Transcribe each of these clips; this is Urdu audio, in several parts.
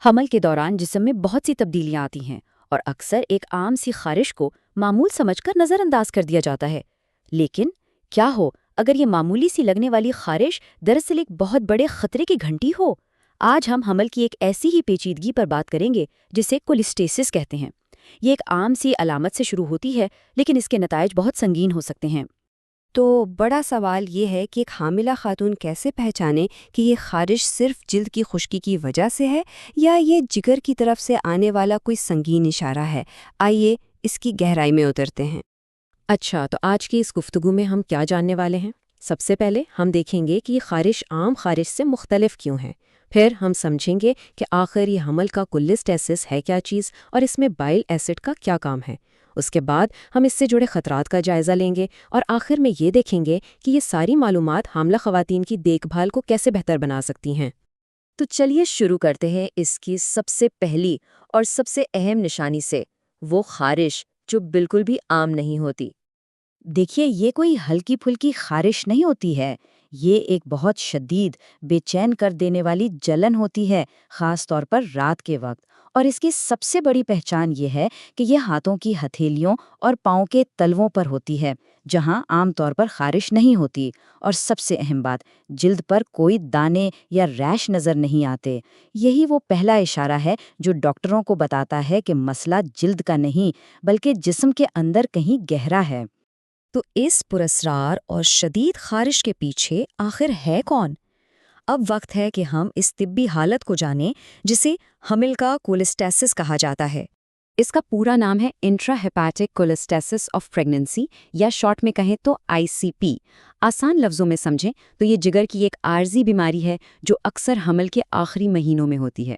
حمل کے دوران جسم میں بہت سی تبدیلیاں آتی ہیں اور اکثر ایک عام سی خارش کو معمول سمجھ کر نظر انداز کر دیا جاتا ہے۔ لیکن کیا ہو اگر یہ معمولی سی لگنے والی خارش دراصل ایک بہت بڑے خطرے کی گھنٹی ہو؟ آج ہم حمل کی ایک ایسی ہی پیچیدگی پر بات کریں گے جسے کولسٹیسس کہتے ہیں۔ یہ ایک عام سی علامت سے شروع ہوتی ہے، لیکن اس کے نتائج بہت سنگین ہو سکتے ہیں۔ تو بڑا سوال یہ ہے کہ ایک حاملہ خاتون کیسے پہچانے کہ یہ خارش صرف جلد کی خشکی کی وجہ سے ہے یا یہ جگر کی طرف سے آنے والا کوئی سنگین اشارہ ہے۔ آئیے اس کی گہرائی میں اترتے ہیں۔ اچھا، تو آج کی اس گفتگو میں ہم کیا جاننے والے ہیں؟ سب سے پہلے ہم دیکھیں گے کہ یہ خارش عام خارش سے مختلف کیوں ہے۔ پھر ہم سمجھیں گے کہ آخر یہ حمل کا کولسٹیسس ہے کیا چیز اور اس میں بائل ایسڈ کا کیا کام ہے۔ اس کے بعد ہم اس سے جڑے خطرات کا جائزہ لیں گے اور آخر میں یہ دیکھیں گے کہ یہ ساری معلومات حاملہ خواتین کی دیکھ بھال کو کیسے بہتر بنا سکتی ہیں۔ تو چلیے شروع کرتے ہیں اس کی سب سے پہلی اور سب سے اہم نشانی سے، وہ خارش جو بالکل بھی عام نہیں ہوتی۔ دیکھیے، یہ کوئی ہلکی پھلکی خارش نہیں ہوتی ہے، یہ ایک بہت شدید بے چین کر دینے والی جلن ہوتی ہے، خاص طور پر رات کے وقت۔ اور اس کی سب سے بڑی پہچان یہ ہے کہ یہ ہاتھوں کی ہتھیلیوں اور پاؤں کے تلووں پر ہوتی ہے، جہاں عام طور پر خارش نہیں ہوتی۔ اور سب سے اہم بات، جلد پر کوئی دانے یا ریش نظر نہیں آتے۔ یہی وہ پہلا اشارہ ہے جو ڈاکٹروں کو بتاتا ہے کہ مسئلہ جلد کا نہیں بلکہ جسم کے اندر کہیں گہرا ہے۔ تو اس پراسرار اور شدید خارش کے پیچھے آخر ہے کون؟ اب وقت ہے کہ ہم اس طبی حالت کو جانیں جسے حمل کا کولسٹیسس کہا جاتا ہے۔ اس کا پورا نام ہے انٹرا ہیپیٹک کولسٹیسس آف پریگننسی، یا شارٹ میں کہیں تو ICP۔ آسان لفظوں میں سمجھیں تو یہ جگر کی ایک عارضی بیماری ہے جو اکثر حمل کے آخری مہینوں میں ہوتی ہے۔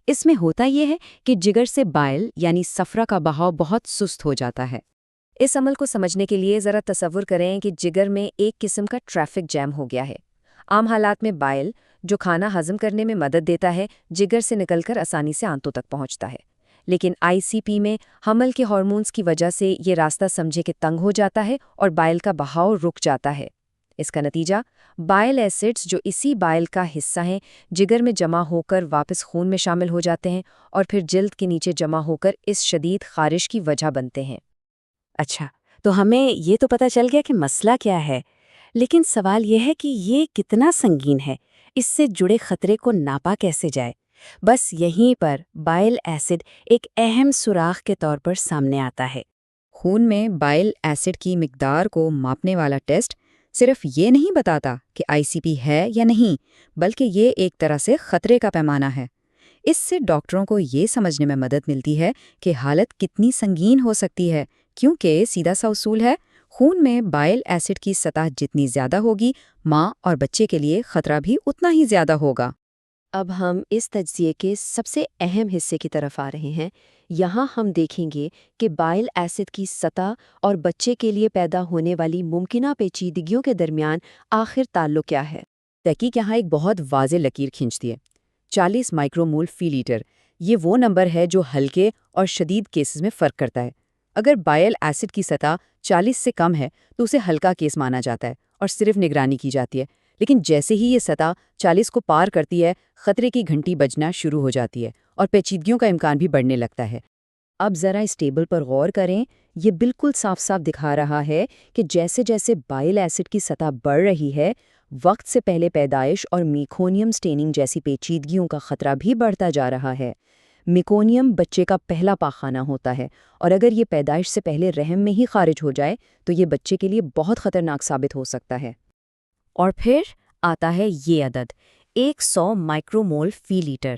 اس میں ہوتا یہ ہے کہ جگر سے بائل یعنی صفرہ کا بہاؤ بہت سست ہو جاتا ہے۔ اس عمل کو سمجھنے کے لیے ذرا تصور کریں کہ جگر میں ایک قسم کا ٹریفک جیم ہو گیا ہے۔ عام حالات میں بائل، جو کھانا ہضم کرنے میں مدد دیتا ہے، جگر سے نکل کر آسانی سے آنتوں تک پہنچتا ہے۔ لیکن ICP میں حمل کے ہارمونز کی وجہ سے یہ راستہ سمجھے کہ تنگ ہو جاتا ہے اور بائل کا بہاؤ رک جاتا ہے۔ اس کا نتیجہ بائل ایسڈز، جو اسی بائل کا حصہ ہیں، جگر میں جمع ہو کر واپس خون میں شامل ہو جاتے ہیں اور پھر جلد کے نیچے جمع ہو کر اس شدید خارش کی وجہ بنتے ہیں۔ اچھا، تو ہمیں یہ تو پتہ چل گیا کہ مسئلہ کیا ہے، لیکن سوال یہ ہے کہ یہ کتنا سنگین ہے، اس سے جڑے خطرے کو ناپا کیسے جائے؟ بس یہیں پر بائل ایسڈ ایک اہم سوراخ کے طور پر سامنے آتا ہے۔ خون میں بائل ایسڈ کی مقدار کو ماپنے والا ٹیسٹ صرف یہ نہیں بتاتا کہ ICP ہے یا نہیں، بلکہ یہ ایک طرح سے خطرے کا پیمانہ ہے۔ اس سے ڈاکٹروں کو یہ سمجھنے میں مدد ملتی ہے کہ حالت کتنی سنگین ہو سکتی ہے، کیونکہ سیدھا سا اصول ہے، خون میں بائل ایسڈ کی سطح جتنی زیادہ ہوگی، ماں اور بچے کے لیے خطرہ بھی اتنا ہی زیادہ ہوگا۔ اب ہم اس تجزیے کے سب سے اہم حصے کی طرف آ رہے ہیں۔ یہاں ہم دیکھیں گے کہ بائل ایسڈ کی سطح اور بچے کے لیے پیدا ہونے والی ممکنہ پیچیدگیوں کے درمیان آخر تعلق کیا ہے۔ تحقیق یہاں ایک بہت واضح لکیر کھینچتی ہے۔ 40 مائکرومول فی لیٹر، یہ وہ نمبر ہے جو ہلکے اور شدید کیسز میں فرق کرتا ہے۔ اگر بائل ایسڈ کی سطح 40 سے کم ہے تو اسے ہلکا کیس مانا جاتا ہے اور صرف نگرانی کی جاتی ہے، لیکن جیسے ہی یہ سطح 40 کو پار کرتی ہے، خطرے کی گھنٹی بجنا شروع ہو جاتی ہے اور پیچیدگیوں کا امکان بھی بڑھنے لگتا ہے۔ اب ذرا اس ٹیبل پر غور کریں، یہ بالکل صاف صاف دکھا رہا ہے کہ جیسے جیسے بائل ایسڈ کی سطح بڑھ رہی ہے، وقت سے پہلے پیدائش اور میکونیم سٹیننگ جیسی پیچیدگیوں کا خطرہ بھی بڑھتا جا رہا ہے۔ میکونیم بچے کا پہلا پاخانہ ہوتا ہے، اور اگر یہ پیدائش سے پہلے رحم میں ہی خارج ہو جائے تو یہ بچے کے لیے بہت خطرناک ثابت ہو سکتا ہے۔ اور پھر آتا ہے یہ عدد 100 مائکرومول فی لیٹر۔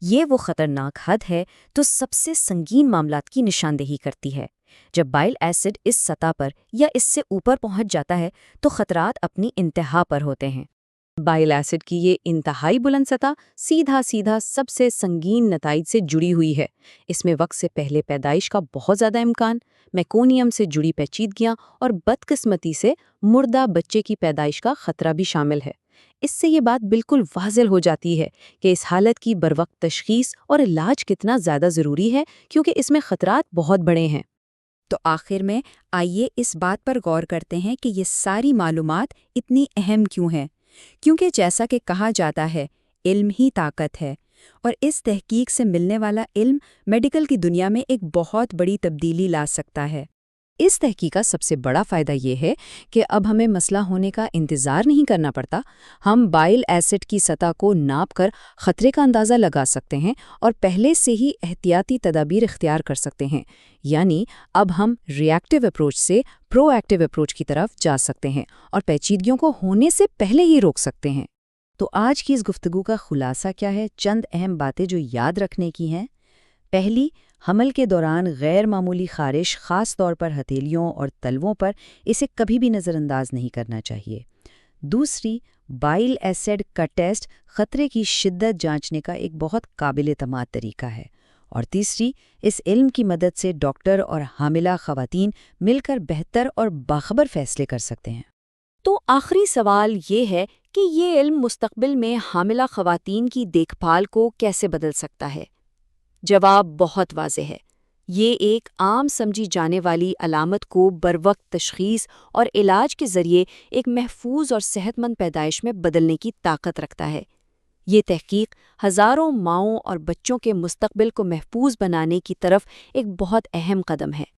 یہ وہ خطرناک حد ہے تو سب سے سنگین معاملات کی نشاندہی کرتی ہے۔ جب بائل ایسڈ اس سطح پر یا اس سے اوپر پہنچ جاتا ہے تو خطرات اپنی انتہا پر ہوتے ہیں۔ بائل ایسڈ کی یہ انتہائی بلند سطح سیدھا سب سے سنگین نتائج سے جڑی ہوئی ہے۔ اس میں وقت سے پہلے پیدائش کا بہت زیادہ امکان، میکونیم سے جڑی پیچیدگیاں اور بدقسمتی سے مردہ بچے کی پیدائش کا خطرہ بھی شامل ہے۔ اس سے یہ بات بالکل واضح ہو جاتی ہے کہ اس حالت کی بروقت تشخیص اور علاج کتنا زیادہ ضروری ہے، کیونکہ اس میں خطرات بہت بڑے ہیں۔ تو آخر میں آئیے اس بات پر غور کرتے ہیں کہ یہ ساری معلومات اتنی اہم کیوں ہیں؟ کیونکہ جیسا کہ کہا جاتا ہے، علم ہی طاقت ہے۔ اور اس تحقیق سے ملنے والا علم میڈیکل کی دنیا میں ایک بہت بڑی تبدیلی لا سکتا ہے۔ اس تحقیق کا سب سے بڑا فائدہ یہ ہے کہ اب ہمیں مسئلہ ہونے کا انتظار نہیں کرنا پڑتا، ہم بائل ایسڈ کی سطح کو ناپ کر خطرے کا اندازہ لگا سکتے ہیں اور پہلے سے ہی احتیاطی تدابیر اختیار کر سکتے ہیں، یعنی اب ہم ری ایکٹیو اپروچ سے پرو ایکٹیو اپروچ کی طرف جا سکتے ہیں اور پیچیدگیوں کو ہونے سے پہلے ہی روک سکتے ہیں۔ تو آج کی اس گفتگو کا خلاصہ کیا ہے؟ چند اہم باتیں جو یاد رکھنے کی ہیں۔ پہلی، حمل کے دوران غیر معمولی خارش، خاص طور پر ہتھیلیوں اور تلووں پر، اسے کبھی بھی نظر انداز نہیں کرنا چاہیے۔ دوسری، بائل ایسڈ کا ٹیسٹ خطرے کی شدت جانچنے کا ایک بہت قابل اعتماد طریقہ ہے۔ اور تیسری، اس علم کی مدد سے ڈاکٹر اور حاملہ خواتین مل کر بہتر اور باخبر فیصلے کر سکتے ہیں۔ تو آخری سوال یہ ہے کہ یہ علم مستقبل میں حاملہ خواتین کی دیکھ بھال کو کیسے بدل سکتا ہے؟ جواب بہت واضح ہے۔ یہ ایک عام سمجھی جانے والی علامت کو بروقت تشخیص اور علاج کے ذریعے ایک محفوظ اور صحت مند پیدائش میں بدلنے کی طاقت رکھتا ہے۔ یہ تحقیق ہزاروں ماؤں اور بچوں کے مستقبل کو محفوظ بنانے کی طرف ایک بہت اہم قدم ہے۔